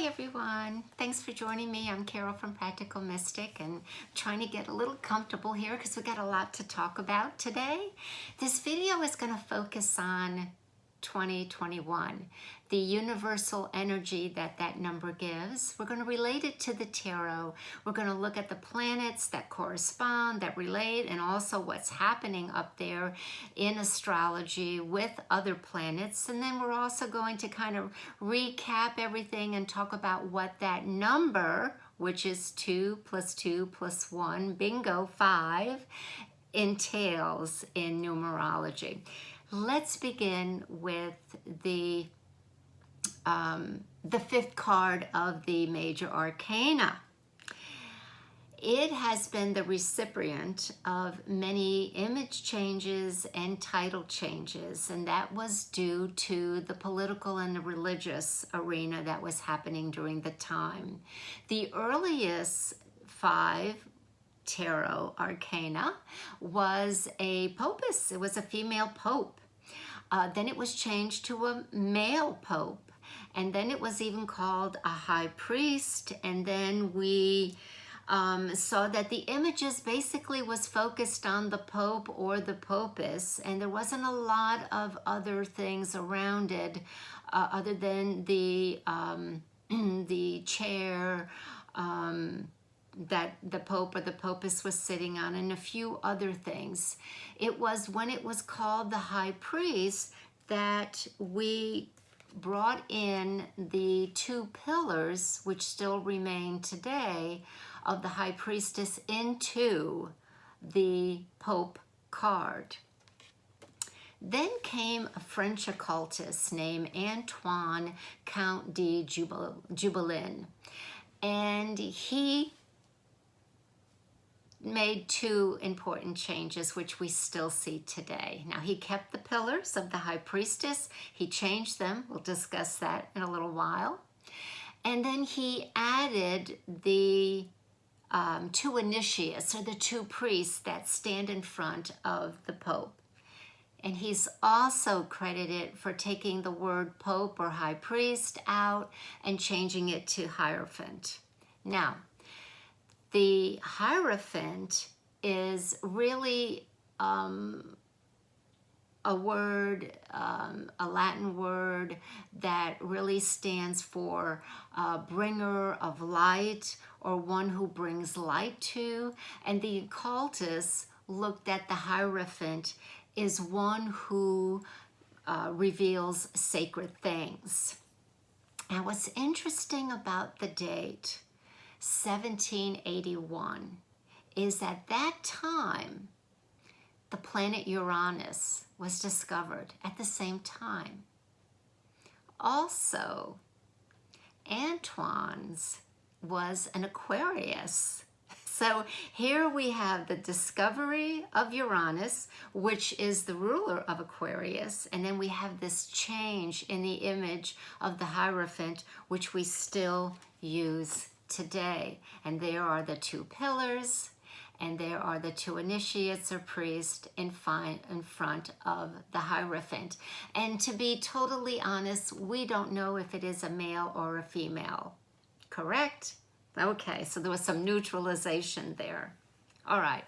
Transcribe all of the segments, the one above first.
everyone. Thanks for joining me. I'm Carol from Practical Mystic and trying to get a little comfortable here because we got a lot to talk about today. This video is going to focus on 2021, the universal energy that number gives. We're going to relate it to the tarot. We're going to look at the planets that correspond, that relate, and also what's happening up there in astrology with other planets. And then we're also going to kind of recap everything and talk about what that number, which is 2 plus 2 plus 1, bingo, 5, entails in numerology. Let's begin with the fifth card of the major arcana. It has been the recipient of many image changes and title changes, and that was due to the political and the religious arena that was happening during the time. The earliest 5 tarot arcana was a popus. It was a female pope. Then it was changed to a male pope, and then it was even called a high priest. And then we saw that the images basically was focused on the pope or the popus, and there wasn't a lot of other things around it other than the chair that the Pope or the Popus was sitting on, and a few other things. It was when it was called the High Priest that we brought in the 2 pillars, which still remain today, of the High Priestess into the Pope card. Then came a French occultist named Antoine Count de Jubelin, and he made 2 important changes which we still see today. Now, he kept the pillars of the High Priestess. He changed them. We'll discuss that in a little while. And then he added the 2 initiates, or the 2 priests that stand in front of the Pope. And he's also credited for taking the word Pope or High Priest out and changing it to Hierophant. Now, the Hierophant is really a word, a Latin word that really stands for bringer of light, or one who brings light to. And the occultists looked at the Hierophant as one who reveals sacred things. And what's interesting about the date 1781 is at that time the planet Uranus was discovered at the same time. Also, Antoine's was an Aquarius. So here we have the discovery of Uranus, which is the ruler of Aquarius, and then we have this change in the image of the Hierophant, which we still use today. And there are the 2 pillars, and there are the 2 initiates or priests in front of the Hierophant. And to be totally honest, we don't know if it is a male or a female. Correct? Okay, so there was some neutralization there. All right.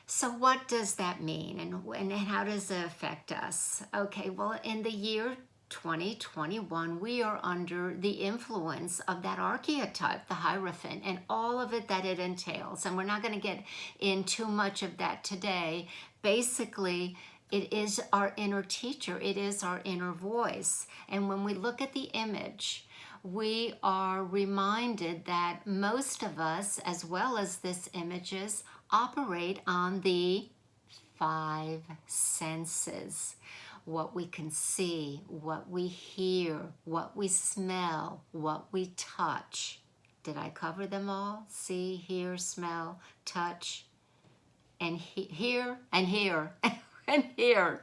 So what does that mean, and how does it affect us? Okay, well, in the year 2021, we are under the influence of that archetype, the Hierophant, and all of it that it entails. And we're not going to get in too much of that today. Basically, it is our inner teacher. It is our inner voice. And when we look at the image, we are reminded that most of us, as well as this images, operate on the 5 senses. What we can see, what we hear, what we smell, what we touch. Did I cover them all? See, hear, smell, touch, and hear, and hear, and hear.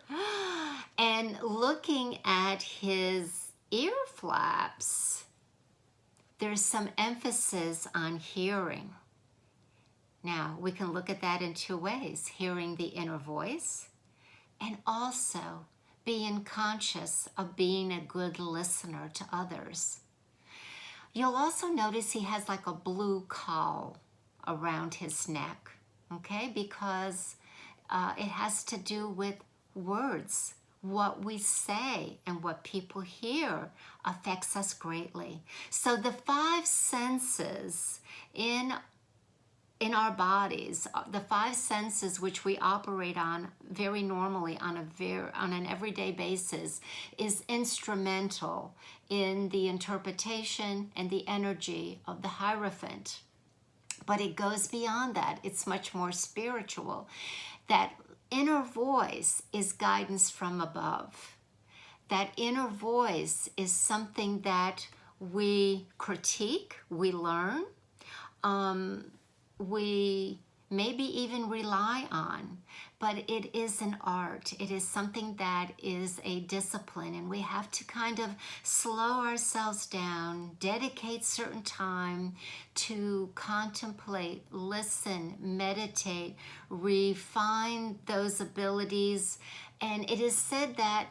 And looking at his ear flaps, there's some emphasis on hearing. Now, we can look at that in 2 ways, hearing the inner voice, and also being conscious of being a good listener to others. You'll also notice he has like a blue caul around his neck, okay? Because it has to do with words. What we say and what people hear affects us greatly. So the five senses in our bodies, the five senses which we operate on very normally on an everyday basis, is instrumental in the interpretation and the energy of the Hierophant. But it goes beyond that. It's much more spiritual. That inner voice is guidance from above. That inner voice is something that we critique, we learn, we maybe even rely on, but it is an art. It is something that is a discipline, and we have to kind of slow ourselves down, dedicate certain time to contemplate, listen, meditate, refine those abilities. And it is said that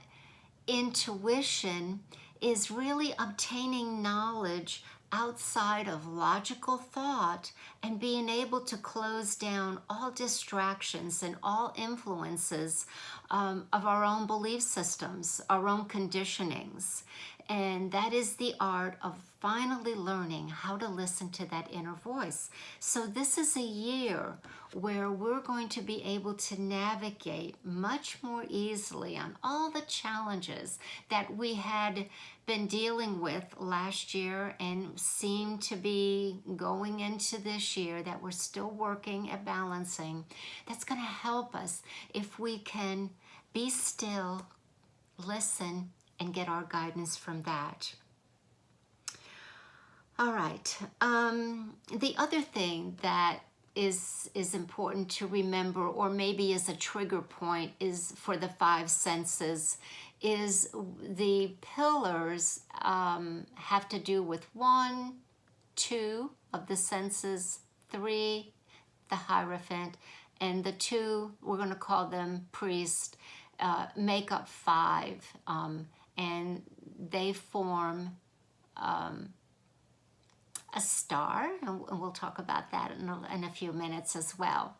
intuition is really obtaining knowledge outside of logical thought and being able to close down all distractions and all influences of our own belief systems, our own conditionings. And that is the art of finally learning how to listen to that inner voice. So this is a year where we're going to be able to navigate much more easily on all the challenges that we had been dealing with last year and seem to be going into this year, that we're still working at balancing. That's going to help us if we can be still, listen, and get our guidance from that. All right. The other thing that is important to remember, or maybe is a trigger point, is for the five senses, is the pillars have to do with 1, 2 of the senses, 3, the Hierophant, and the 2, we're going to call them priest, make up 5, and they form a star, and we'll talk about that in a few minutes as well.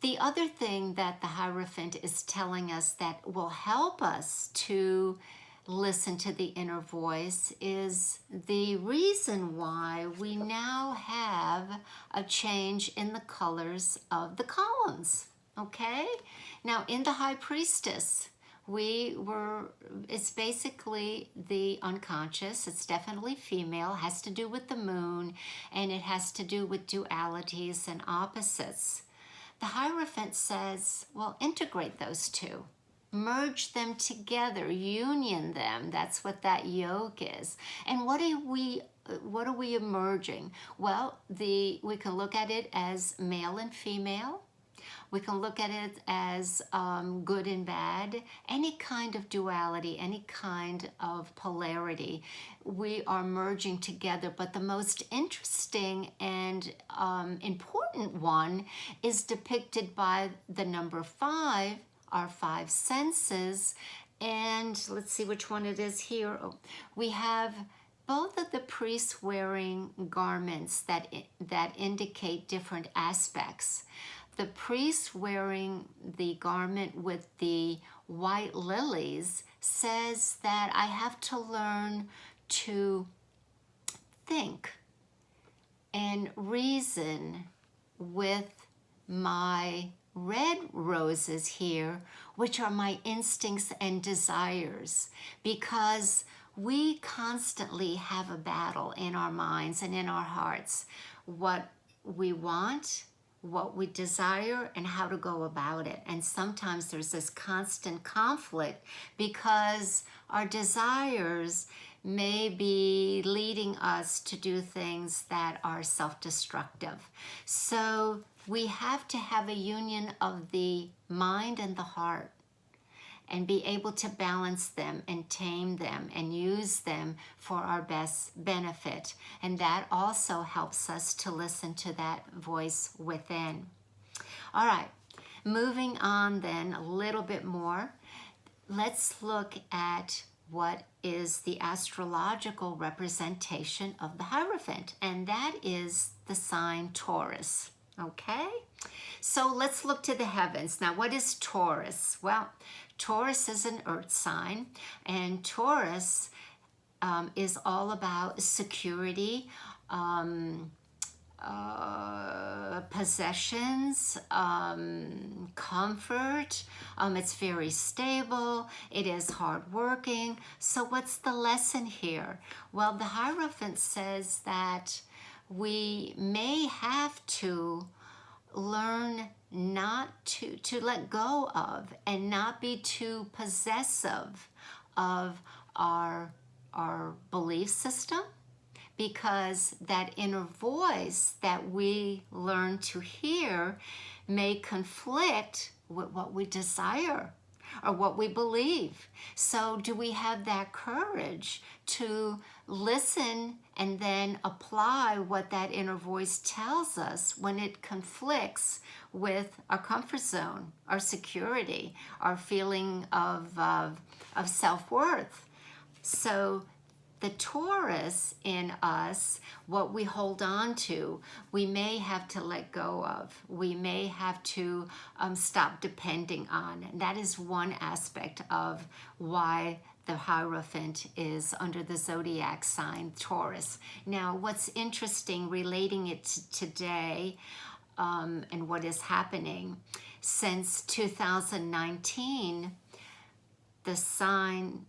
The other thing that the Hierophant is telling us that will help us to listen to the inner voice is the reason why we now have a change in the colors of the columns, okay? Now, in the High Priestess, it's basically the unconscious. It's definitely female, has to do with the moon, and it has to do with dualities and opposites. The Hierophant says, well, integrate those two. Merge them together, union them. That's what that yoke is. And what are we emerging? Well, we can look at it as male and female. We can look at it as good and bad, any kind of duality, any kind of polarity. We are merging together, but the most interesting and important one is depicted by the number 5, our 5 senses. And let's see which one it is here. Oh, we have both of the priests wearing garments that indicate different aspects. The priest wearing the garment with the white lilies says that I have to learn to think and reason with my red roses here, which are my instincts and desires, because we constantly have a battle in our minds and in our hearts, what we want, what we desire, and how to go about it. And sometimes there's this constant conflict because our desires may be leading us to do things that are self-destructive. So we have to have a union of the mind and the heart, and be able to balance them and tame them and use them for our best benefit. And that also helps us to listen to that voice within. All right, moving on then a little bit more. Let's look at what is the astrological representation of the Hierophant, and that is the sign Taurus. Okay, so let's look to the heavens. Now, what is Taurus? Well, Taurus is an earth sign, and Taurus is all about security, possessions, comfort. It's very stable. It is hardworking. So what's the lesson here? Well, the Hierophant says that we may have to learn not to let go of and not be too possessive of our belief system, because that inner voice that we learn to hear may conflict with what we desire or what we believe. So do we have that courage to listen and then apply what that inner voice tells us when it conflicts with our comfort zone, our security, our feeling of self-worth? So the Taurus in us, what we hold on to, we may have to let go of. We may have to stop depending on. And that is one aspect of why the Hierophant is under the zodiac sign Taurus. Now, what's interesting relating it to today and what is happening, since 2019, the sign,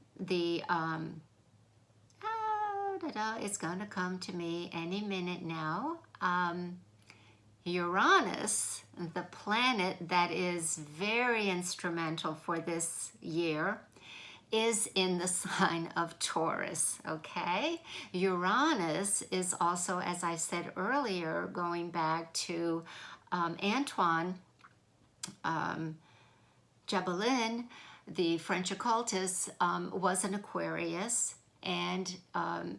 it's going to come to me any minute now. Uranus, the planet that is very instrumental for this year, is in the sign of Taurus, okay? Uranus is also, as I said earlier, going back to Antoine Jabelin, the French occultist, was an Aquarius, and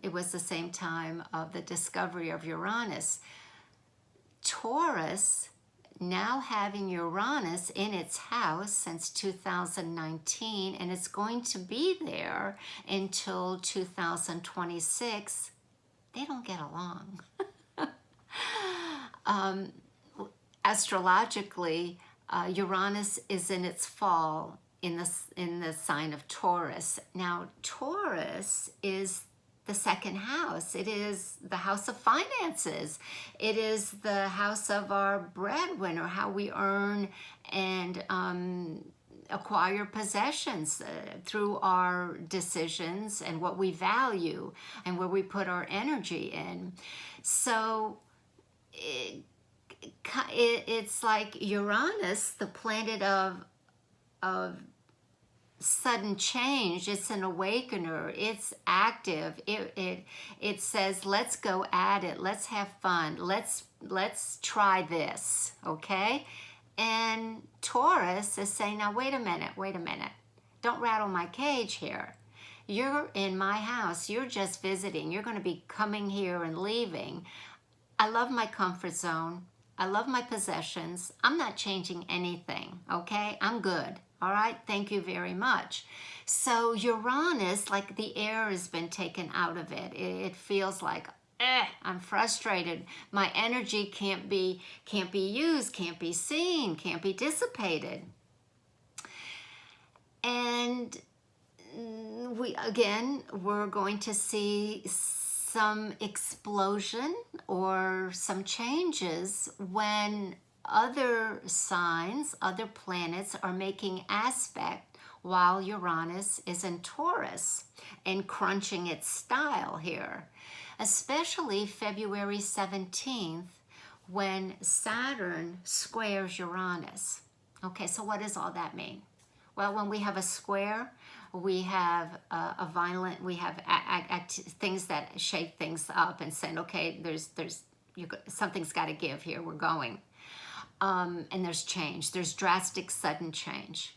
it was the same time of the discovery of Uranus. Taurus, now having Uranus in its house since 2019, and it's going to be there until 2026, they don't get along. Astrologically, Uranus is in its fall in the sign of Taurus. Now, Taurus is the second house. It is the house of finances. It is the house of our breadwinner, how we earn and acquire possessions through our decisions and what we value and where we put our energy in. So it's like Uranus, the planet of sudden change. It's an awakener. It's active. It says, let's go at it. Let's have fun. Let's try this, okay? And Taurus is saying, now wait a minute. Don't rattle my cage here. You're in my house. You're just visiting. You're going to be coming here and leaving. I love my comfort zone. I love my possessions. I'm not changing anything, okay? I'm good. All right, thank you very much. So Uranus, like the air has been taken out of it. It feels like, I'm frustrated. My energy can't be used, can't be seen, can't be dissipated. And we're going to see some explosion or some changes when other signs, other planets are making aspect while Uranus is in Taurus and crunching its style here, especially February 17th when Saturn squares Uranus. Okay, so what does all that mean? Well, when we have a square, we have a violent, we have things that shake things up and saying, okay, something's got to give here, we're going. And there's change. There's drastic, sudden change.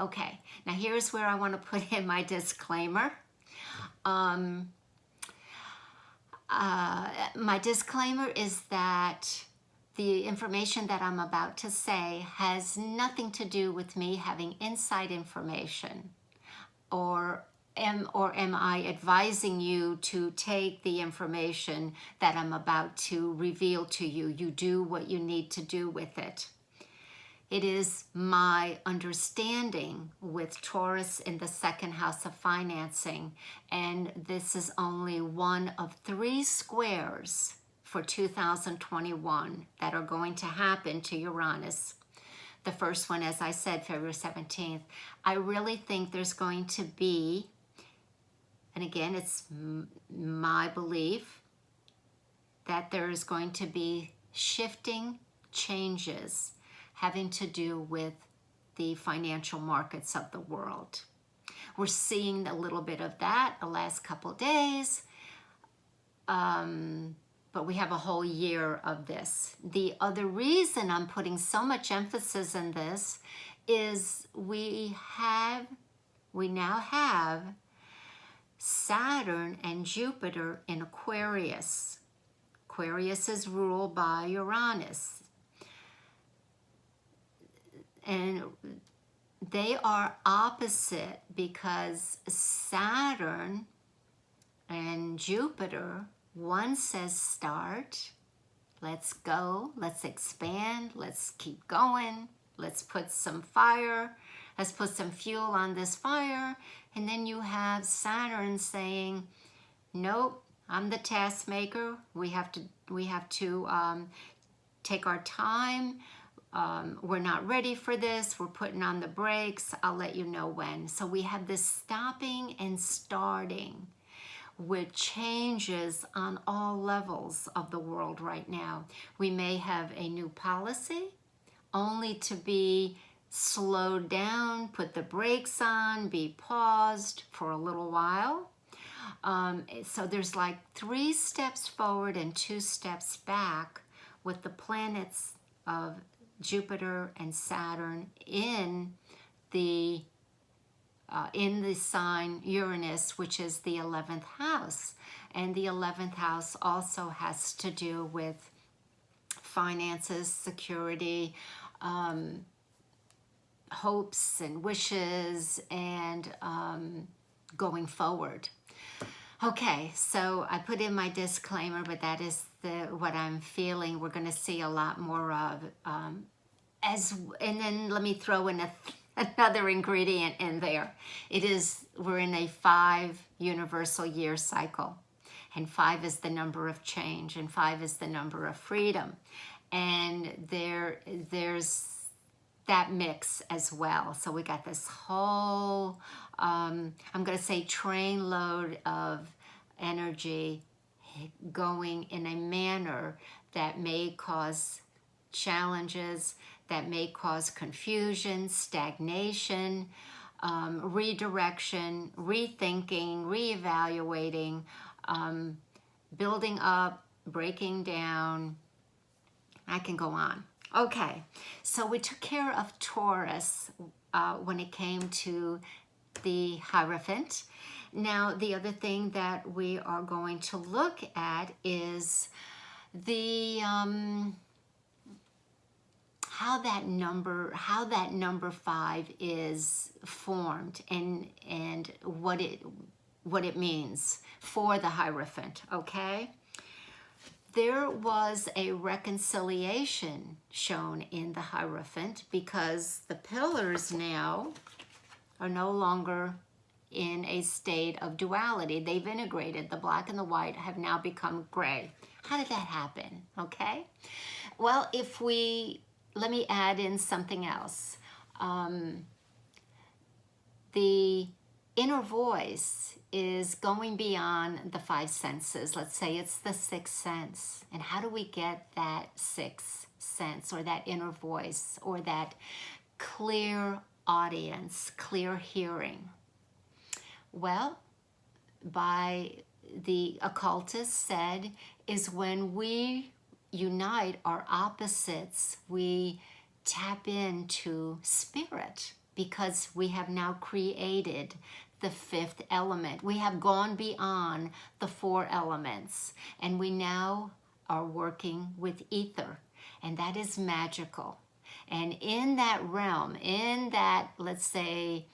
Okay, now here's where I want to put in my disclaimer. My disclaimer is that the information that I'm about to say has nothing to do with me having inside information or am I advising you to take the information that I'm about to reveal to you? You do what you need to do with it. It is my understanding with Taurus in the second house of financing, and this is only one of 3 squares for 2021 that are going to happen to Uranus. The first one, as I said, February 17th. I really think there's going to be, and again, it's my belief, that there is going to be shifting changes having to do with the financial markets of the world. We're seeing a little bit of that the last couple days, but we have a whole year of this. The other reason I'm putting so much emphasis in this is we now have Saturn and Jupiter in Aquarius. Aquarius is ruled by Uranus. And they are opposite because Saturn and Jupiter, one says start, let's go, let's expand, let's keep going, let's put some fire, let's put some fuel on this fire. And then you have Saturn saying, nope, I'm the task maker. We have to take our time. We're not ready for this. We're putting on the brakes. I'll let you know when. So we have this stopping and starting with changes on all levels of the world right now. We may have a new policy only to be slowed down, put the brakes on, be paused for a little while. So there's like 3 steps forward and 2 steps back with the planets of Jupiter and Saturn in the sign Uranus, which is the 11th house. And the 11th house also has to do with finances, security, hopes and wishes, and going forward. Okay, so I put in my disclaimer, but that is what I'm feeling. We're going to see a lot more of. And then let me throw in another ingredient in there. We're in a 5 universal year cycle, and 5 is the number of change, and 5 is the number of freedom, and there's that mix as well. So we got this whole, I'm going to say, train load of energy going in a manner that may cause challenges, that may cause confusion, stagnation, redirection, rethinking, reevaluating, building up, breaking down. I can go on. Okay, so we took care of Taurus when it came to the Hierophant. Now, the other thing that we are going to look at is the how that number 5 is formed and what it means for the Hierophant. Okay. There was a reconciliation shown in the Hierophant because the pillars now are no longer in a state of duality. They've integrated. The black and the white have now become gray. How did that happen? Okay. Well, let me add in something else. The inner voice is going beyond the 5 senses. Let's say it's the 6th sense. And how do we get that 6th sense or that inner voice or that clear audience, clear hearing? Well, by the occultists said, is when we unite our opposites, we tap into spirit, because we have now created the 5th element. We have gone beyond the 4 elements, and we now are working with ether, and that is magical. And in that realm, in that, let's say,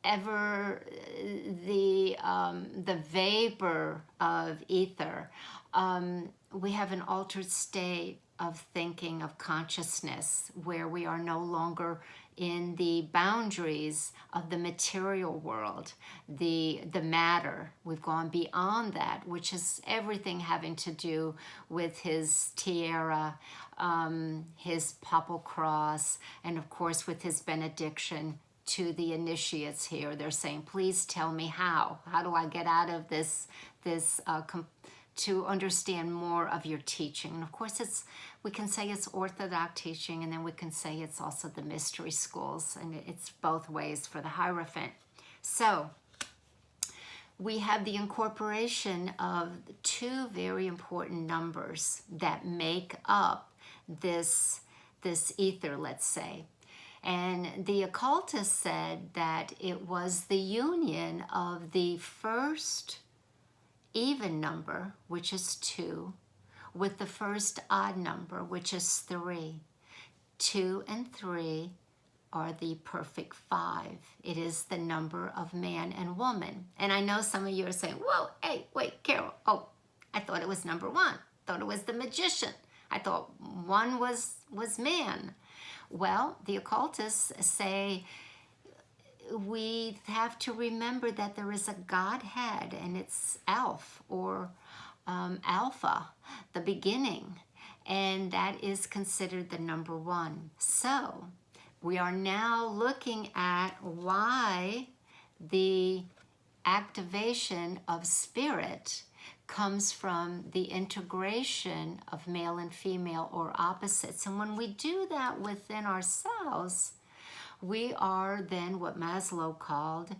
ever the vapor of ether. We have an altered state of thinking, of consciousness, where we are no longer in the boundaries of the material world, the matter. We've gone beyond that, which is everything having to do with his tiara, his papal cross, and of course with his benediction to the initiates here. They're saying, please tell me how. How do I get out of this to understand more of your teaching? And of course, we can say it's orthodox teaching, and then we can say it's also the mystery schools, and it's both ways for the Hierophant. So we have the incorporation of two very important numbers that make up this ether, let's say. And the occultist said that it was the union of the first even number, which is 2, with the first odd number, which is 3. 2 and 3 are the perfect 5. It is the number of man and woman. And I know some of you are saying, whoa, hey, wait, Carol, oh, I thought it was number 1. I thought it was the magician. I thought 1 was man. Well, the occultists say we have to remember that there is a Godhead, and it's Alpha, or Alpha, the beginning, and that is considered the number 1. So we are now looking at why the activation of spirit comes from the integration of male and female, or opposites. And when we do that within ourselves, we are then what Maslow called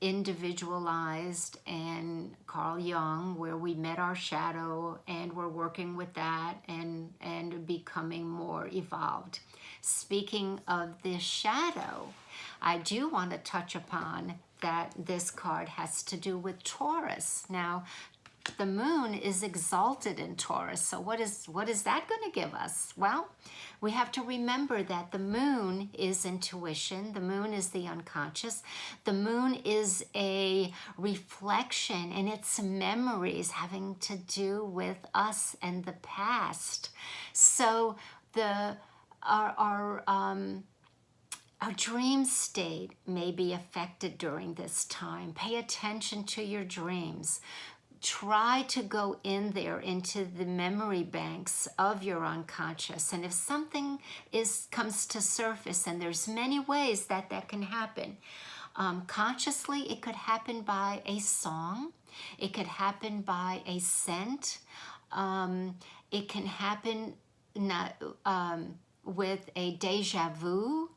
individualized, and Carl Jung, where we met our shadow and we're working with that and becoming more evolved. Speaking of this shadow, I do want to touch upon that this card has to do with Taurus. Now, the moon is exalted in Taurus, so what is that going to give us? Well, we have to remember that the moon is intuition, the moon is the unconscious, the moon is a reflection, and it's memories having to do with us and the past. So our dream state may be affected during this time. Pay attention to your dreams. Try to go in there into the memory banks of your unconscious. And if something comes to surface, and there's many ways that can happen. Consciously, it could happen by a song. It could happen by a scent. It can happen with a deja vu.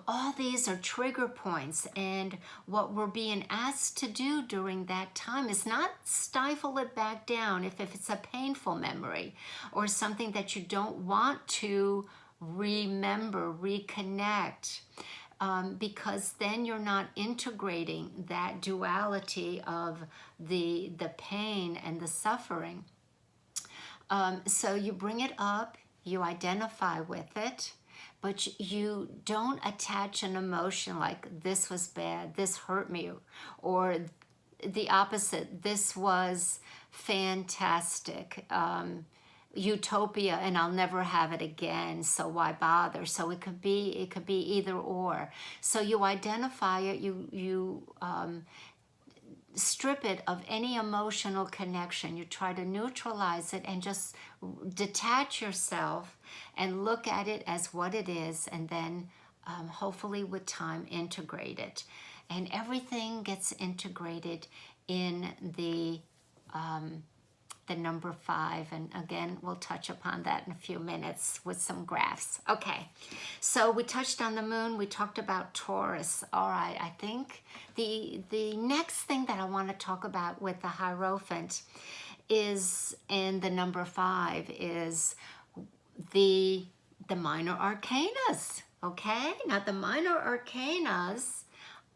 All these are trigger points, and what we're being asked to do during that time is not stifle it back down if it's a painful memory or something that you don't want to remember, reconnect, because then you're not integrating that duality of the pain and the suffering. So you bring it up, you identify with it, but you don't attach an emotion like this was bad, this hurt me, or the opposite, this was fantastic, utopia, and I'll never have it again, so why bother? So it could be either or. So you identify it, you strip it of any emotional connection. You try to neutralize it and just detach yourself and look at it as what it is, and then hopefully with time integrate it. And everything gets integrated in the number 5, and again we'll touch upon that in a few minutes with some graphs. Okay, so we touched on the moon, we talked about Taurus. All right, I think the next thing that I want to talk about with the Hierophant is, in the number 5, is the minor arcanas. Okay, now the minor arcanas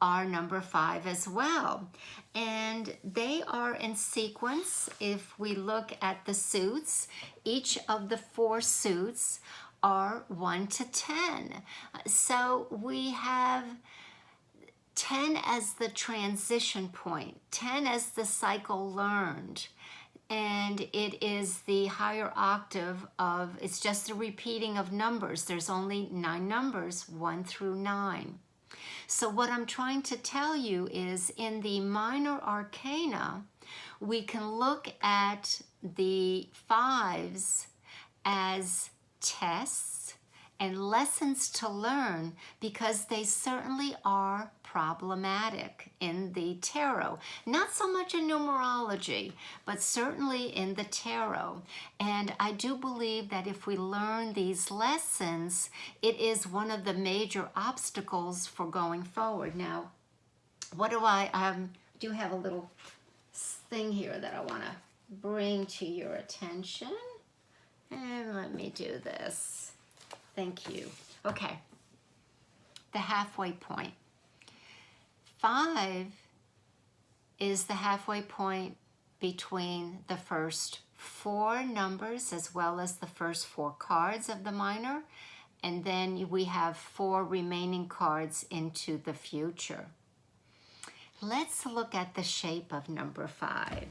are number 5 as well, and they are in sequence. If we look at the suits, each of the 4 suits are 1 to 10. So we have 10 as the transition point, 10 as the cycle learned. And it is the higher octave of, it's just a repeating of numbers. There's only 9 numbers, 1 through 9. So what I'm trying to tell you is in the minor arcana, we can look at the 5s as tests and lessons to learn, because they certainly are problematic in the tarot. Not so much in numerology, but certainly in the tarot. And I do believe that if we learn these lessons, it is one of the major obstacles for going forward. Now, what do I do have a little thing here that I want to bring to your attention. And let me do this. Thank you. Okay. The halfway point. 5 is the halfway point between the first 4 numbers as well as the first 4 cards of the minor. And then we have 4 remaining cards into the future. Let's look at the shape of number 5,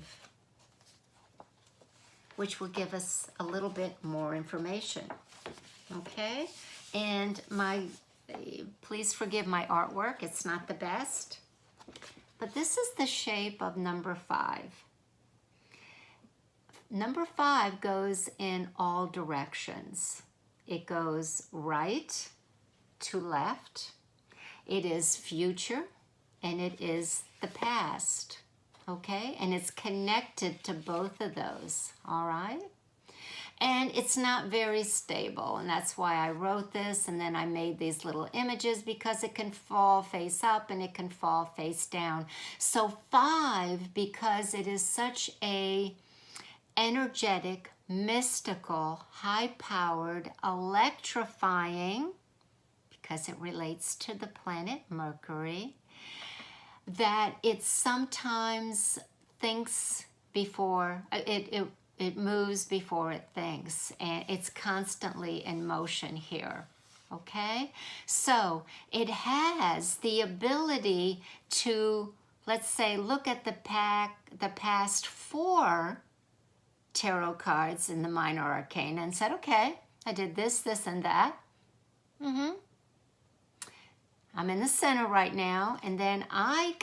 which will give us a little bit more information. Okay, and please forgive my artwork, it's not the best, but this is the shape of number 5. Number 5 goes in all directions. It goes right to left, it is future, and it is the past, okay? And it's connected to both of those, all right? And it's not very stable, and that's why I wrote this, and then I made these little images, because it can fall face up and it can fall face down. So 5, because it is such a energetic, mystical, high-powered, electrifying, because it relates to the planet Mercury, that it sometimes thinks before, it moves before it thinks, and it's constantly in motion here, okay? So it has the ability to, let's say, look at the past 4 tarot cards in the minor arcana and said, okay, I did this, this, and that. I'm in the center right now, and then I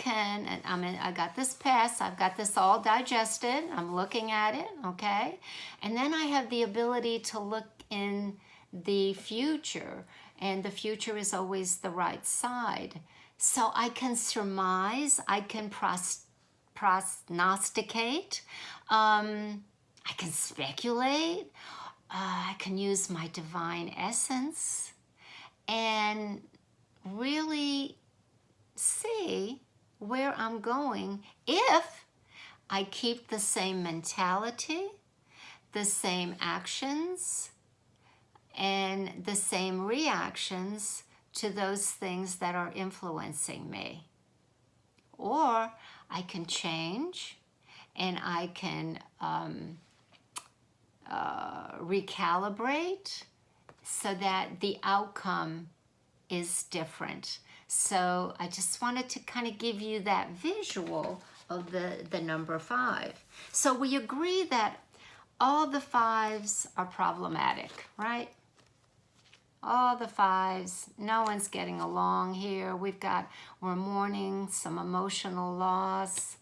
got this past, I've got this all digested, I'm looking at it, okay? And then I have the ability to look in the future, and the future is always the right side. So I can surmise, I can prognosticate, I can speculate, I can use my divine essence, and really see where I'm going if I keep the same mentality, the same actions, and the same reactions to those things that are influencing me. Or I can change, and I can recalibrate so that the outcome is different. So I just wanted to kind of give you that visual of the number 5. So we agree that all the 5s are problematic, right? All the 5s, no one's getting along here. We're mourning some emotional loss.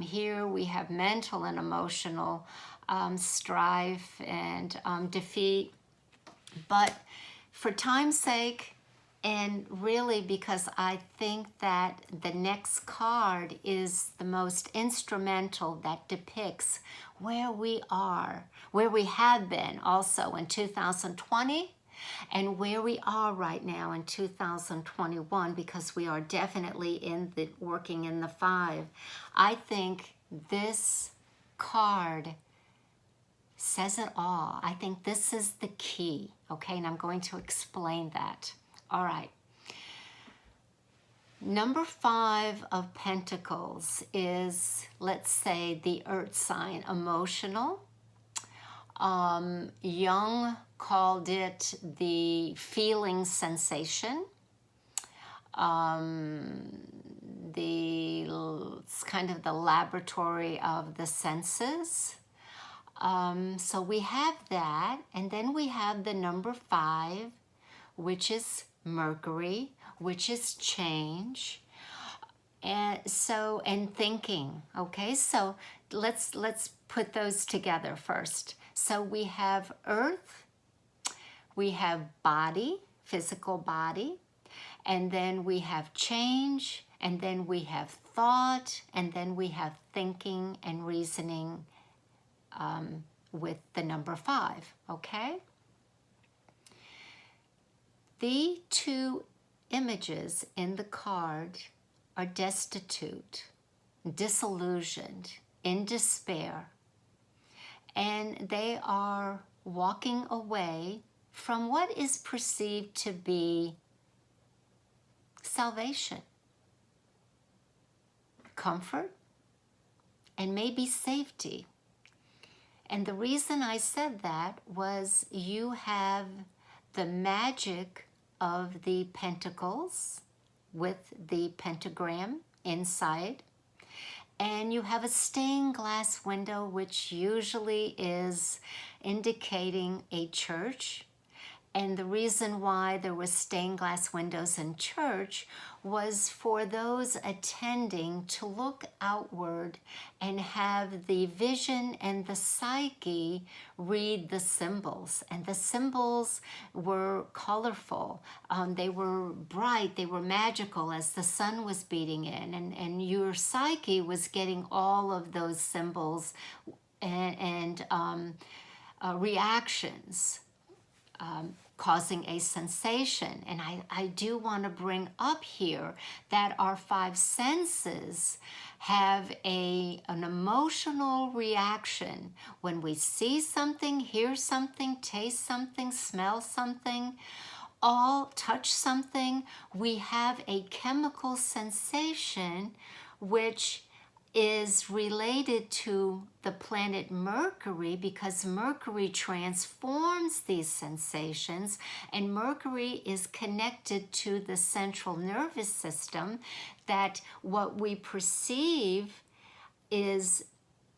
Here we have mental and emotional strife and defeat. But for time's sake, and really because I think that the next card is the most instrumental, that depicts where we are, where we have been also in 2020, and where we are right now in 2021, because we are definitely working in the 5. I think this card says it all. I think this is the key, okay? And I'm going to explain that. All right. Number 5 of Pentacles is, let's say, the Earth sign, emotional. Jung called it the feeling sensation. It's kind of the laboratory of the senses. So we have that, and then we have the number 5, which is Mercury, which is change, and thinking. Okay, so let's put those together first. So we have Earth, we have body, physical body, and then we have change, and then we have thought, and then we have thinking and reasoning with the number 5, okay? The 2 images in the card are destitute, disillusioned, in despair, and they are walking away from what is perceived to be salvation, comfort, and maybe safety. And the reason I said that was you have the magic of the pentacles with the pentagram inside, and you have a stained glass window, which usually is indicating a church. And the reason why there were stained glass windows in church was for those attending to look outward and have the vision and the psyche read the symbols. And the symbols were colorful. They were bright. They were magical as the sun was beating in. And your psyche was getting all of those symbols and reactions. Causing a sensation. And I do want to bring up here that our 5 senses have an emotional reaction when we see something, hear something, taste something, smell something, all touch something. We have a chemical sensation which is related to the planet Mercury, because Mercury transforms these sensations, and Mercury is connected to the central nervous system, that what we perceive is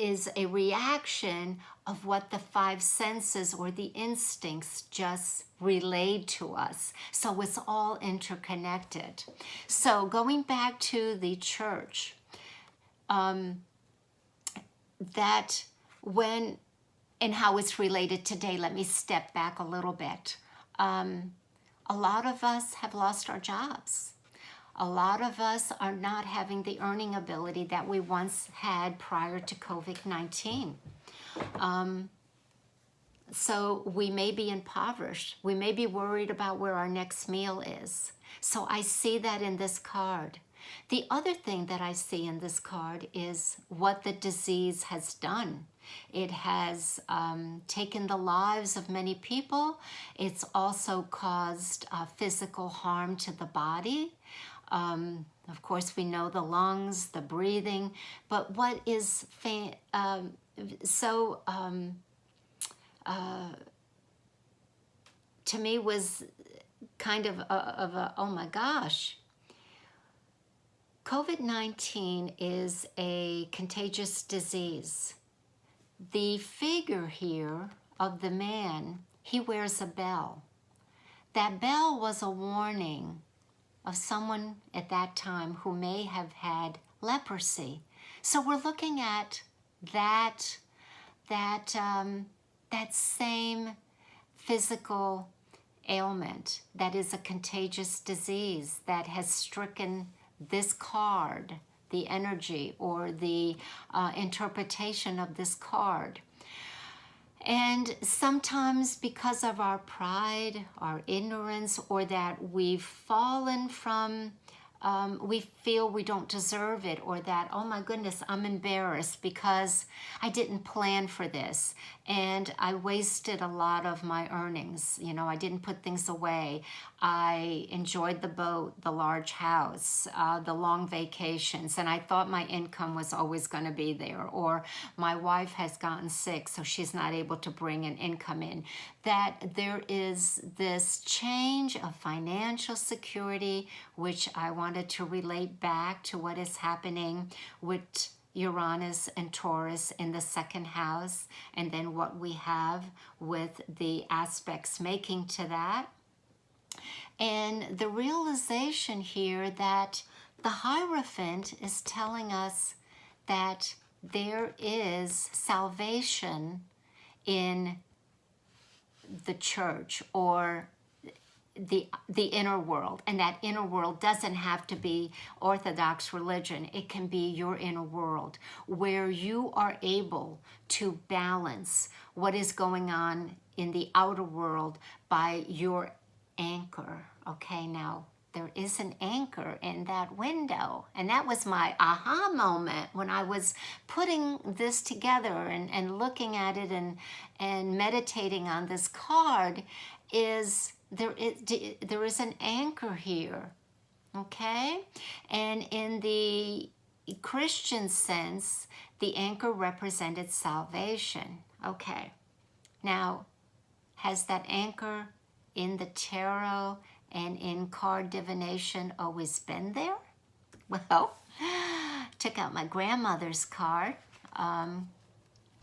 a reaction of what the 5 senses or the instincts just relayed to us. So it's all interconnected. So going back to the church, that when and how it's related today, let me step back a little bit. A lot of us have lost our jobs. A lot of us are not having the earning ability that we once had prior to COVID-19. So we may be impoverished. We may be worried about where our next meal is. So I see that in this card. The other thing that I see in this card is what the disease has done. It has taken the lives of many people. It's also caused physical harm to the body. Of course, we know the lungs, the breathing, but what is to me was kind of a oh my gosh. COVID-19 is a contagious disease. The figure here of the man, he wears a bell. That bell was a warning of someone at that time who may have had leprosy. So we're looking at that same physical ailment that is a contagious disease that has stricken this card, the energy or the interpretation of this card. And sometimes because of our pride, our ignorance, or that we've fallen from we feel we don't deserve it, or that, oh my goodness, I'm embarrassed because I didn't plan for this and I wasted a lot of my earnings. You know, I didn't put things away. I enjoyed the boat, the large house, the long vacations, and I thought my income was always going to be there. Or my wife has gotten sick, so she's not able to bring an income in. That there is this change of financial security, which I wanted to relate back to what is happening with Uranus and Taurus in the second house, and then what we have with the aspects making to that. And the realization here that the Hierophant is telling us that there is salvation in the church, or the inner world, and that inner world doesn't have to be Orthodox religion. It can be your inner world where you are able to balance what is going on in the outer world by your anchor. Okay, now there is an anchor in that window, and that was my aha moment when I was putting this together and looking at it and meditating on this card. Is there is an anchor here, okay? And in the Christian sense, the anchor represented salvation. Okay, now has that anchor in the tarot and in card divination always been there? Well, took out my grandmother's card,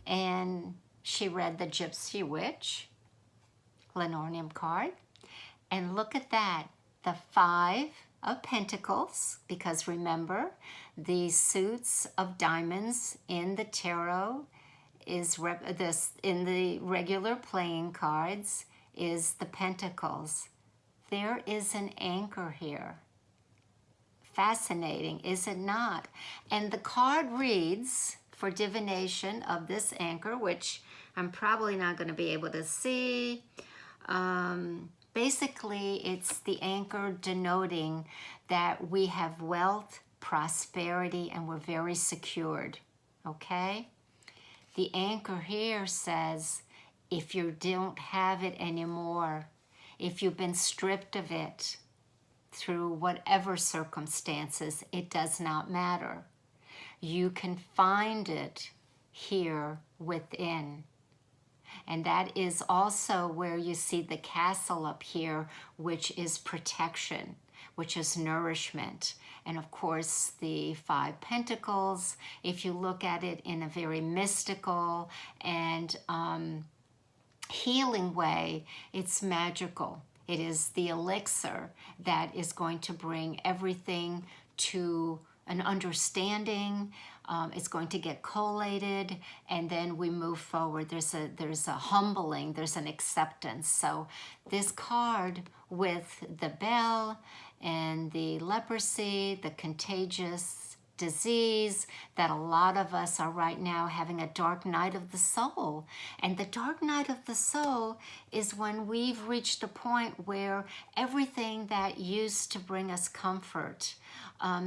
and she read the Gypsy Witch Lenormand card. And look at that, the 5 of Pentacles, because remember, the suits of diamonds in the tarot is in the regular playing cards is the Pentacles. There is an anchor here. Fascinating, is it not? And the card reads, for divination of this anchor, which I'm probably not going to be able to see. Basically, it's the anchor denoting that we have wealth, prosperity, and we're very secured, okay? The anchor here says, if you don't have it anymore, if you've been stripped of it through whatever circumstances, it does not matter. You can find it here within. And that is also where you see the castle up here, which is protection, which is nourishment. And of course, the 5 Pentacles, if you look at it in a very mystical and healing way, it's magical. It is the elixir that is going to bring everything to an understanding. It's going to get collated, and then we move forward. There's a humbling, there's an acceptance. So this card with the bell and the leprosy, the contagious disease, that a lot of us are right now having a dark night of the soul. And the dark night of the soul is when we've reached a point where everything that used to bring us comfort,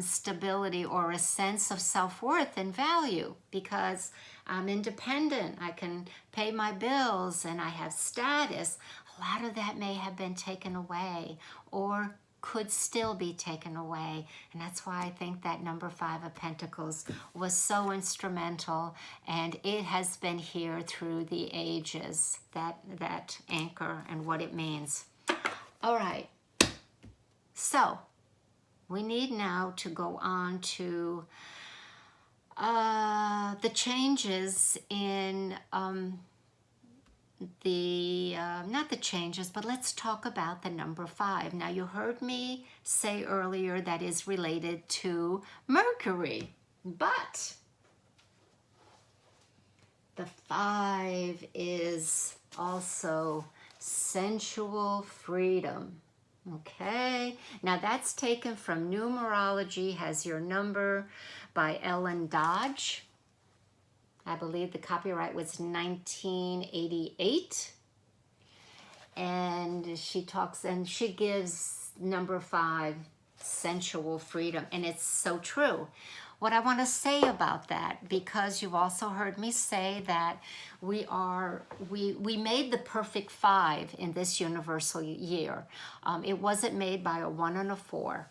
stability, or a sense of self-worth and value, because I'm independent, I can pay my bills, and I have status, a lot of that may have been taken away or could still be taken away. And that's why I think that number 5 of Pentacles was so instrumental, and it has been here through the ages, that anchor and what it means. All right, so we need now to go on to the changes in not the changes, but let's talk about the number 5. Now, you heard me say earlier that is related to Mercury, but the 5 is also sensual freedom. Okay, now that's taken from Numerology, has your number, by Ellen Dodge. I believe the copyright was 1988. And she talks, and she gives number 5 sensual freedom. And it's so true. What I want to say about that, because you've also heard me say that we made the perfect 5 in this universal year. It wasn't made by a 1 and a 4,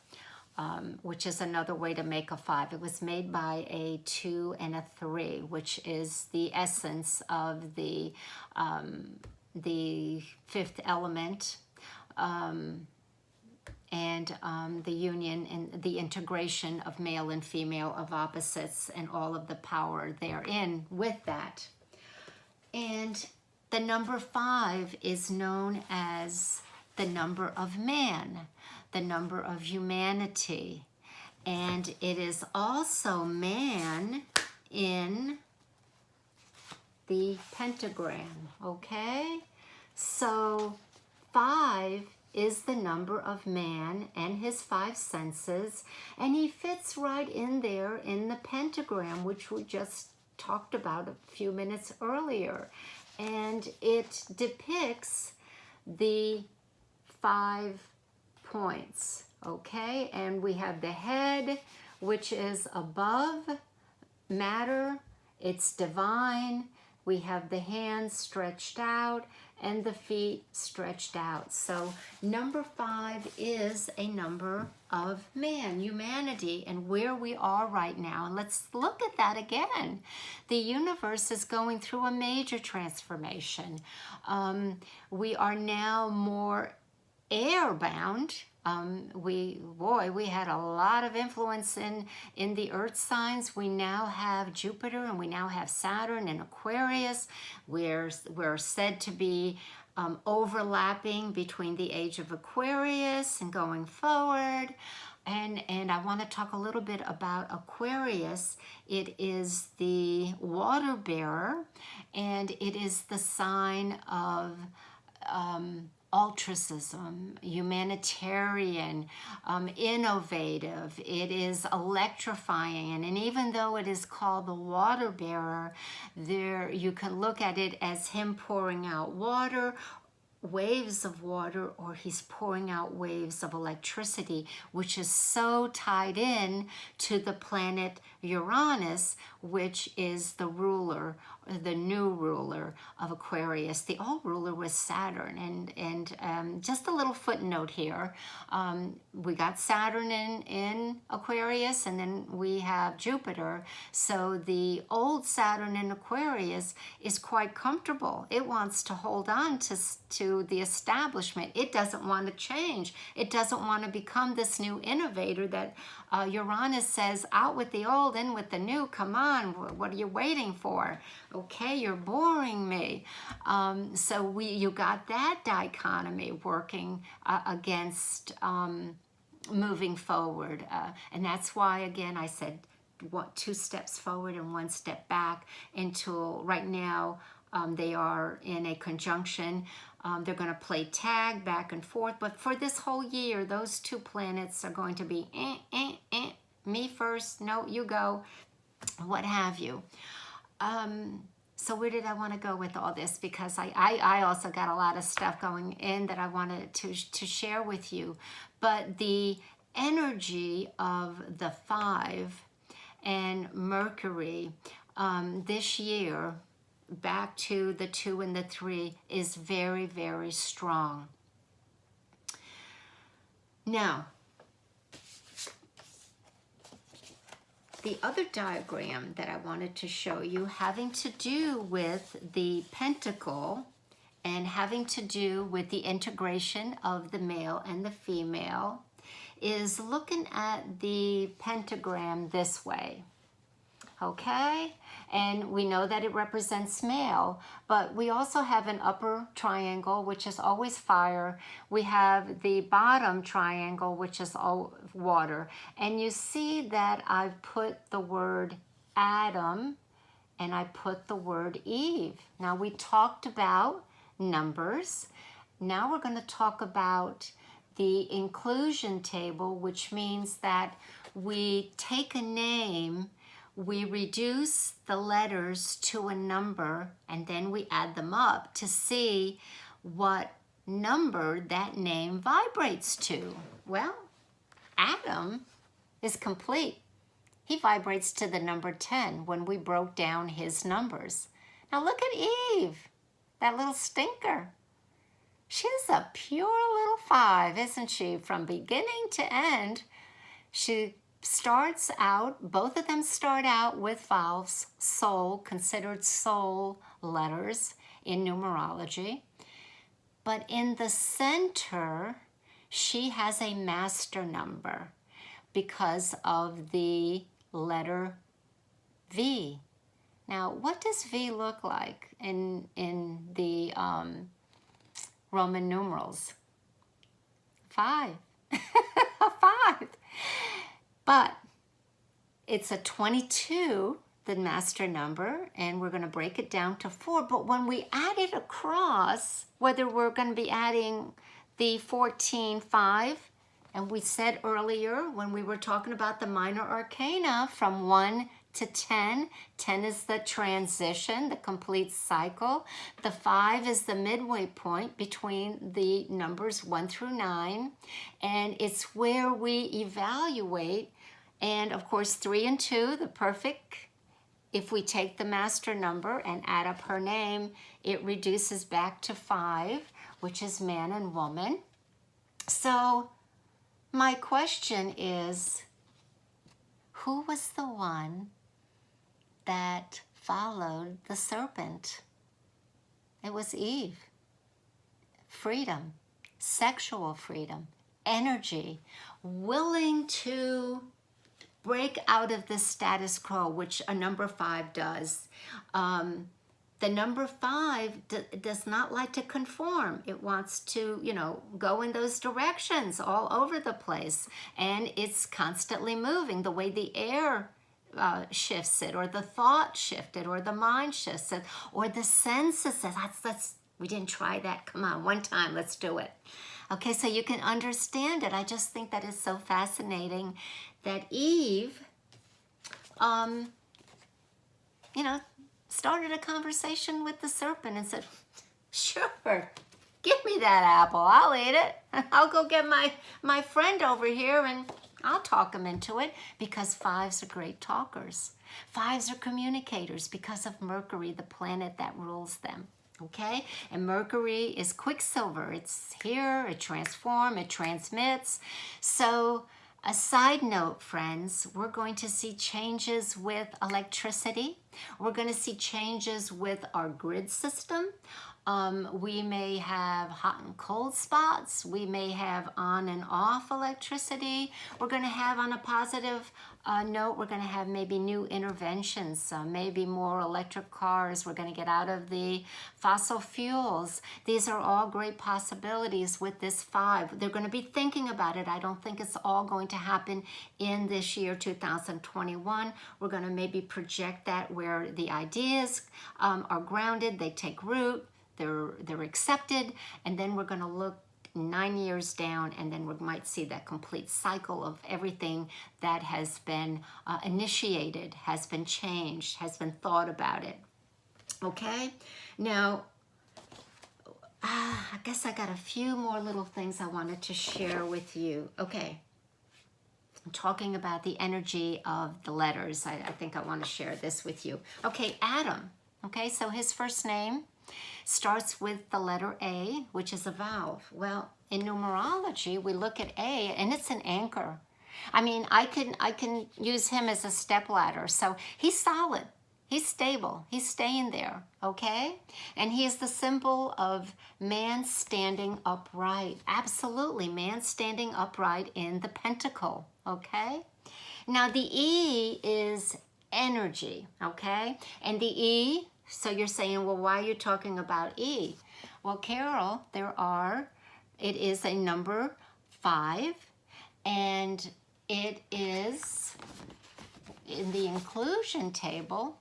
which is another way to make a 5. It was made by a 2 and a 3, which is the essence of the 5th element, and the union and the integration of male and female, of opposites, and all of the power therein with that. And the number 5 is known as the number of man, the number of humanity. And it is also man in the pentagram, okay? So 5 is the number of man and his 5 senses, and he fits right in there in the pentagram, which we just talked about a few minutes earlier. And it depicts the 5 points, okay? And we have the head, which is above matter, it's divine. We have the hands stretched out and the feet stretched out. So number 5 is a number of man, humanity, and where we are right now. And let's look at that again. The universe is going through a major transformation. We are now more air-bound. We had a lot of influence in the earth signs. We now have Jupiter and we now have Saturn in Aquarius. We're said to be overlapping between the age of Aquarius and going forward. And I want to talk a little bit about Aquarius. It is the water bearer, and it is the sign of altruism, humanitarian, innovative. It is electrifying, and even though it is called the water bearer, there you can look at it as him pouring out water, waves of water, or he's pouring out waves of electricity, which is so tied in to the planet Uranus, which is the ruler, the new ruler of Aquarius. The old ruler was Saturn. And just a little footnote here. We got Saturn in Aquarius, and then we have Jupiter. So the old Saturn in Aquarius is quite comfortable. It wants to hold on to the establishment. It doesn't want to change. It doesn't want to become this new innovator that Uranus says, out with the old, in with the new. Come on, what are you waiting for? Okay, you're boring me. So you got that dichotomy working against moving forward. And that's why, again, I said 2 steps forward and 1 step back until right now they are in a conjunction. They're going to play tag back and forth. But for this whole year, those 2 planets are going to be me first, no, you go, what have you. So where did I want to go with all this? Because I also got a lot of stuff going in that I wanted to share with you. But the energy of the 5 and Mercury this year, back to the 2 and the 3, is very, very strong. Now, the other diagram that I wanted to show you, having to do with the pentacle and having to do with the integration of the male and the female, is looking at the pentagram this way. Okay, and we know that it represents male, but we also have an upper triangle, which is always fire. We have the bottom triangle, which is all water. And you see that I've put the word Adam and I put the word Eve. Now, we talked about numbers. Now we're going to talk about the inclusion table, which means that we take a name, we reduce the letters to a number, and then we add them up to see what number that name vibrates to. Well, Adam is complete. He vibrates to the number 10 when we broke down his numbers. Now look at Eve, that little stinker. She's a pure little 5, isn't she? From beginning to end, she starts out, both of them start out with vowels, soul, considered soul letters in numerology. But in the center, she has a master number because of the letter V. Now, what does V look like in the Roman numerals? 5. A 5. But it's a 22, the master number, and we're going to break it down to 4. But when we add it across, whether we're going to be adding the 14, 5, and we said earlier when we were talking about the minor arcana from 1 to 10, 10 is the transition, the complete cycle. The 5 is the midway point between the numbers 1 through 9, and it's where we evaluate. And of course, 3 and 2, the perfect, if we take the master number and add up her name, it reduces back to 5, which is man and woman. So my question is, who was the one that followed the serpent? It was Eve. Freedom, sexual freedom, energy, willing to break out of the status quo, which a number 5 does. The number 5 does not like to conform. It wants to, go in those directions all over the place. And it's constantly moving the way the air shifts it, or the thought shifted, or the mind shifts it, or the senses says, we didn't try that. Come on, one time, let's do it. Okay, so you can understand it. I just think that is so fascinating that Eve, started a conversation with the serpent and said, sure, give me that apple. I'll eat it. I'll go get my friend over here and I'll talk him into it, because 5s are great talkers. 5s are communicators because of Mercury, the planet that rules them. Okay? And Mercury is quicksilver. It's here, it transforms, it transmits. So a side note, friends, we're going to see changes with electricity. We're going to see changes with our grid system. We may have hot and cold spots. We may have on and off electricity. We're going to have, on a positive note, we're going to have maybe new interventions, maybe more electric cars. We're going to get out of the fossil fuels. These are all great possibilities with this 5. They're going to be thinking about it. I don't think it's all going to happen in this year, 2021. We're going to maybe project that where the ideas are grounded, they take root, they're accepted, and then we're going to look 9 years down, and then we might see that complete cycle of everything that has been initiated, has been changed, has been thought about it. Okay? Now, I guess I got a few more little things I wanted to share with you. Okay. I'm talking about the energy of the letters. I think I want to share this with you. Okay, Adam. Okay, so his first name starts with the letter A, which is a vowel. Well, in numerology, we look at A, and it's an anchor. I mean, I can use him as a stepladder. So he's solid. He's stable. He's staying there, okay? And he is the symbol of man standing upright. Absolutely, man standing upright in the pentacle, okay? Now, the E is energy, okay? And the E, so you're saying, well, why are you talking about E? Well, Carol, it is a number 5, and it is in the inclusion table.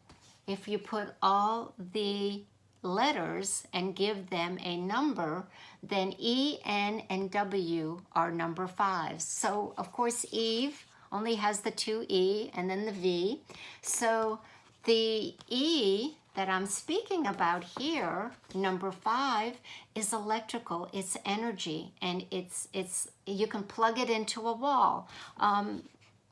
If you put all the letters and give them a number, then E, N, and W are number 5s. So, of course, Eve only has the 2 E and then the V. So the E that I'm speaking about here, number 5, is electrical. It's energy, and it's you can plug it into a wall.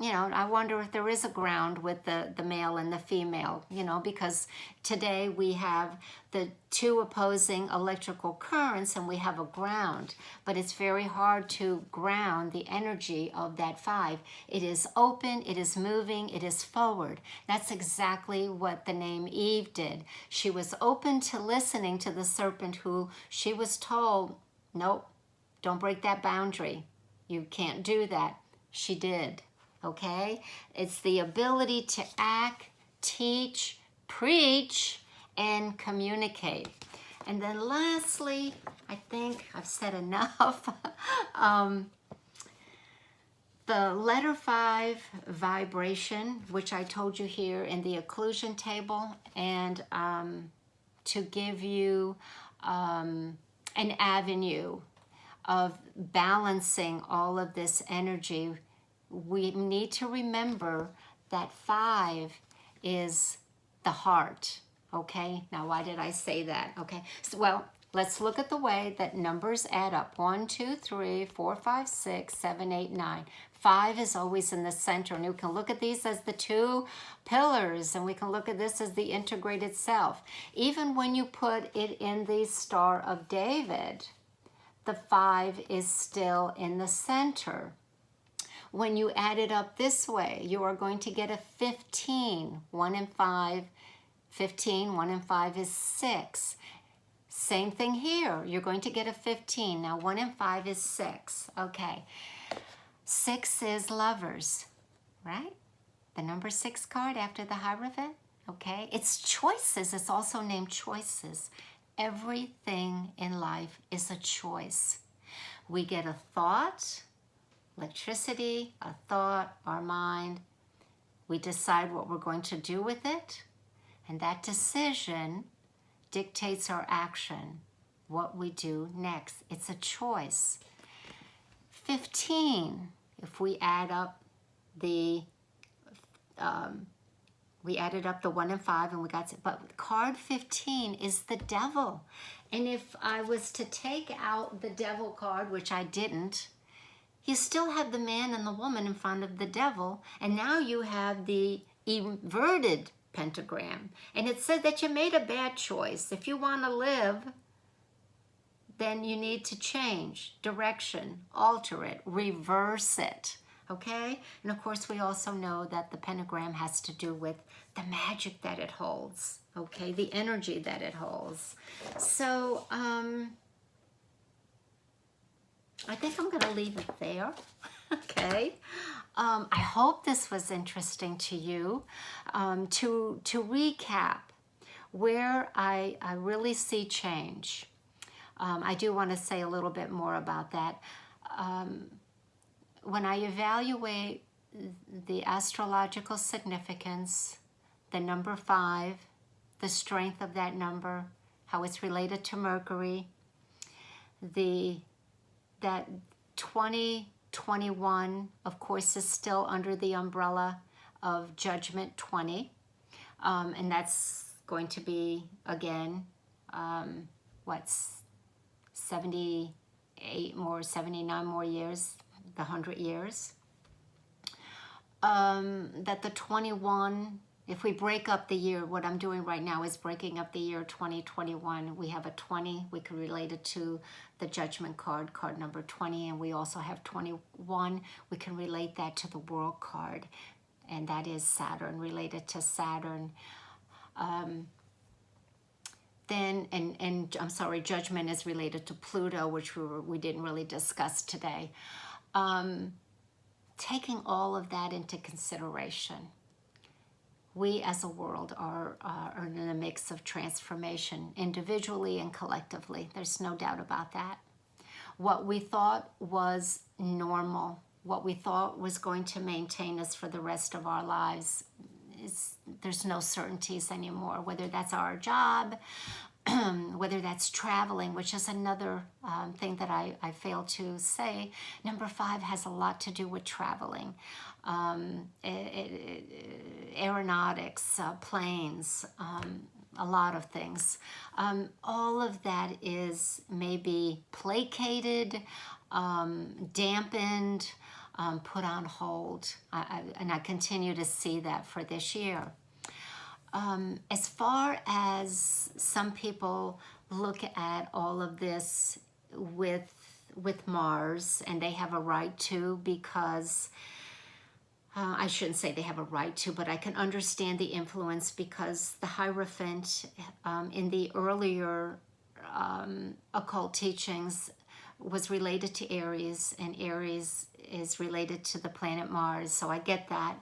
You know, I wonder if there is a ground with the male and the female, you know, because today we have the 2 opposing electrical currents and we have a ground, but it's very hard to ground the energy of that 5. It is open, it is moving, it is forward. That's exactly what the name Eve did. She was open to listening to the serpent, who she was told, nope, don't break that boundary. You can't do that. She did. Okay? It's the ability to act, teach, preach, and communicate. And then lastly, I think I've said enough. The letter 5 vibration, which I told you here in the occlusion table, and to give you an avenue of balancing all of this energy, we need to remember that 5 is the heart. Okay, now why did I say that? Okay, so, well, let's look at the way that numbers add up. 1, 2, 3, 4, 5, 6, 7, 8, 9. 5 is always in the center, and we can look at these as the 2 pillars, and we can look at this as the integrated self. Even when you put it in the Star of David, the 5 is still in the center. When you add it up this way, you are going to get a 15. 1 and 5, 15, 1 and 5 is 6. Same thing here. You're going to get a 15. Now 1 and 5 is 6. Okay. 6 is lovers, right? The number 6 card after the Hierophant. Okay. It's choices. It's also named choices. Everything in life is a choice. We get a thought, electricity, a thought, our mind. We decide what we're going to do with it, and that decision dictates our action, what we do next. It's a choice. 15, if we add up the we added up the 1 and 5 and we got to, but card 15 is the devil. And if I was to take out the devil card, which I didn't, you still have the man and the woman in front of the devil, and now you have the inverted pentagram. And it said that you made a bad choice. If you want to live, then you need to change direction, alter it, reverse it, okay? And of course, we also know that the pentagram has to do with the magic that it holds, okay? The energy that it holds. So, I think I'm going to leave it there. Okay. I hope this was interesting to you. To recap, where I really see change. I do want to say a little bit more about that. When I evaluate the astrological significance, the number 5, the strength of that number, how it's related to Mercury, that 2021, of course, is still under the umbrella of Judgment 20. And that's going to be, again, 79 more years, the 100 years. That the 21, if we break up the year, what I'm doing right now is breaking up the year 2021. We have a 20, we can relate it to the Judgment card, card number 20, and we also have 21. We can relate that to the World card, and that is Saturn, related to Saturn. Then, I'm sorry, Judgment is related to Pluto, which we didn't really discuss today. Taking all of that into consideration, we as a world are in a mix of transformation, individually and collectively. There's no doubt about that. What we thought was normal, what we thought was going to maintain us for the rest of our lives, there's no certainties anymore, whether that's our job, whether that's traveling, which is another thing that I failed to say. Number 5 has a lot to do with traveling. Aeronautics, planes, a lot of things. All of that is maybe placated, dampened, put on hold. And I continue to see that for this year. As far as some people look at all of this with Mars, and they have a right to, because I shouldn't say they have a right to, but I can understand the influence, because the Hierophant in the earlier occult teachings was related to Aries, and Aries is related to the planet Mars, so I get that.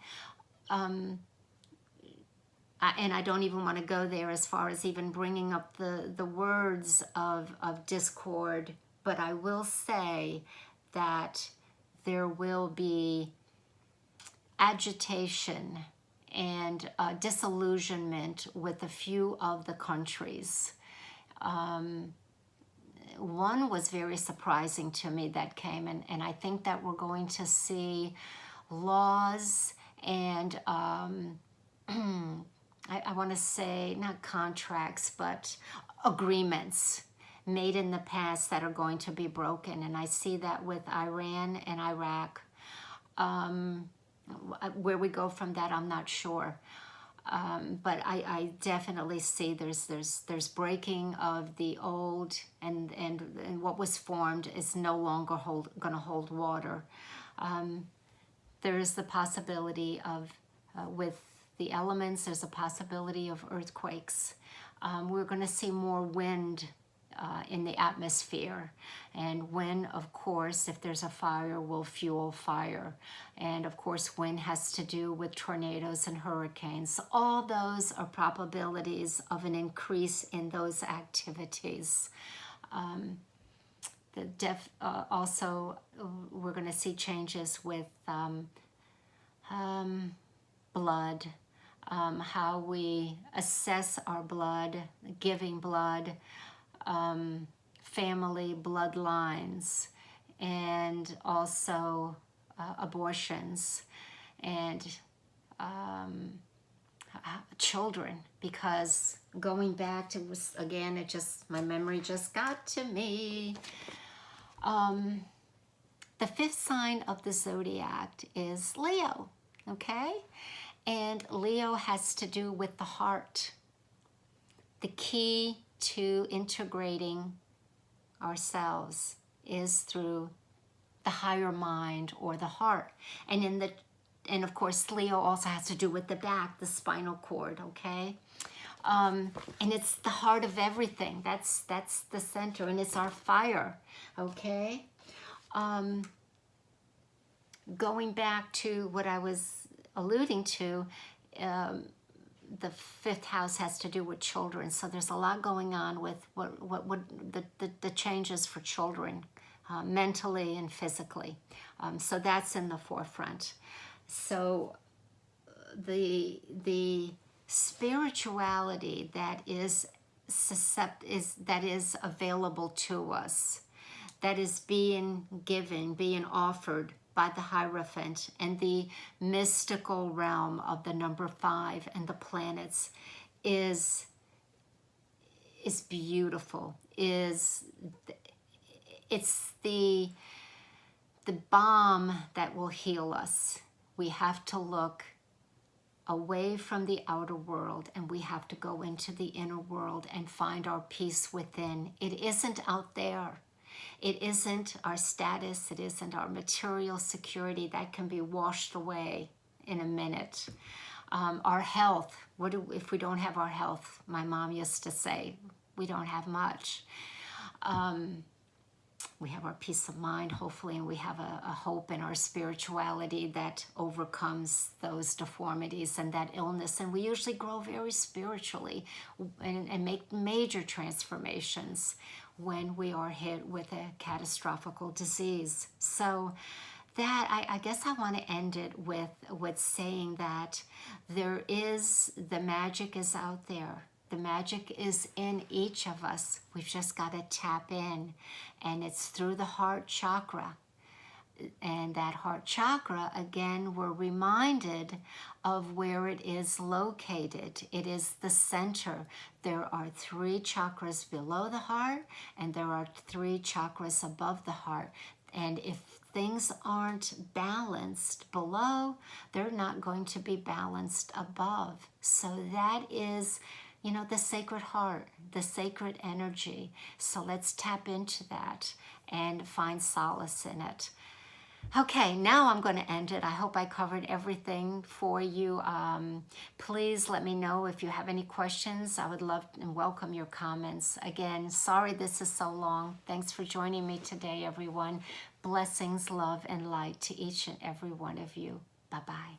And I don't even want to go there as far as even bringing up the words of discord, but I will say that there will be agitation and disillusionment with a few of the countries. One was very surprising to me that came, and I think that we're going to see laws and I want to say not contracts, but agreements made in the past that are going to be broken. And I see that with Iran and Iraq. Where we go from that, I'm not sure. But I definitely see there's breaking of the old, and what was formed is no longer going to hold water. There is the possibility of, with the elements, there's a possibility of earthquakes. We're going to see more wind in the atmosphere, and wind, of course, if there's a fire, will fuel fire, and of course wind has to do with tornadoes and hurricanes. So all those are probabilities of an increase in those activities. Also, we're going to see changes with blood, how we assess our blood, giving blood, family bloodlines, and also abortions, and children, because going back to, again, it just, my memory just got to me. The fifth sign of the zodiac is Leo, okay? And Leo has to do with the heart. The key to integrating ourselves is through the higher mind, or the heart. And of course, Leo also has to do with the back, the spinal cord, okay? And it's the heart of everything. That's the center, and it's our fire, okay? Going back to what I was alluding to, the fifth house has to do with children. So there's a lot going on with what the changes for children, mentally and physically. So that's in the forefront. So the spirituality that is available to us, that is being given, being offered by the Hierophant, and the mystical realm of the number 5 and the planets is beautiful. It's the balm that will heal us. We have to look away from the outer world, and we have to go into the inner world and find our peace within. It isn't out there. It isn't our status. It isn't our material security that can be washed away in a minute. Our health, if we don't have our health? My mom used to say, we don't have much. We have our peace of mind, hopefully, and we have a hope in our spirituality that overcomes those deformities and that illness. And we usually grow very spiritually and make major transformations when we are hit with a catastrophic disease. So that, I guess I want to end it with saying that the magic is out there. The magic is in each of us. We've just got to tap in, and it's through the heart chakra. And that heart chakra, again, we're reminded of where it is located. It is the center. There are 3 chakras below the heart, and there are 3 chakras above the heart. And if things aren't balanced below, they're not going to be balanced above. So that is, you know, the sacred heart, the sacred energy. So let's tap into that and find solace in it. Okay, now I'm going to end it. I hope I covered everything for you. Please let me know if you have any questions. I would love and welcome your comments. Again, sorry this is so long. Thanks for joining me today, everyone. Blessings, love, and light to each and every one of you. Bye-bye.